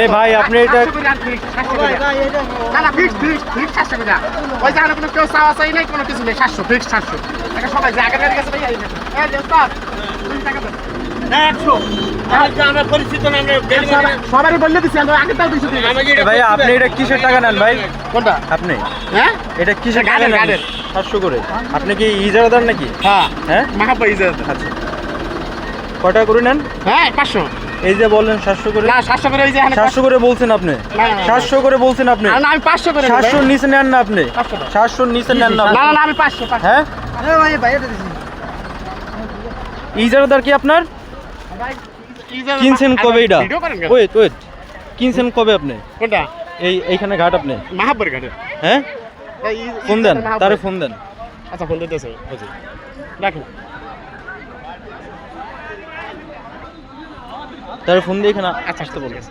এই ভাই আপনি এটা না না ফিক্স 700 টাকা ওই জায়গায় কোনো কেউ চাওয়া চাই নাই কোনো কিছু নেই 700 ফিক্স 700 এটা সবাই যে আগের গেছে ভাই এই ওস্তাদ 2 টাকা দেন না 100 আমরা পরিচিত না আমরা সবারই বললে দিছি আমরা আগে তাও 200 দিই ভাই আপনি এটা কিসের টাকা নেন ভাই কোনটা আপনি হ্যাঁ এটা কিসের টাকা নেন গাড়ির 700 করে আপনি কি ইজারাদার নাকি হ্যাঁ হ্যাঁ মাহাবা ইজারা আচ্ছা কয় টাকা করে নেন হ্যাঁ 500 এই যে বললেন 700 করে না 700 করে ওই যে 700 করে বলছেন আপনি না, না, না। 700 করে বলছেন আপনি না আমি 500 করে 700 নিচে নেন না আপনি 700 নিচে নেন না না না আমি 500 হ্যাঁ ভাই এটা দিছি ইজারাদার কি আপনার কিনছেন কবে এটা ওয়েট কিনছেন কবে আপনি কোনটা এইখানে ঘাট আপনি মাহাব্বর ঘাটে হ্যাঁ ফোন দেন তারে ফোন দেন আচ্ছা ফোন দিতেছে রাখুন তারে ফোন দিয়ে এখানে আচ্ছা আসতে বলুন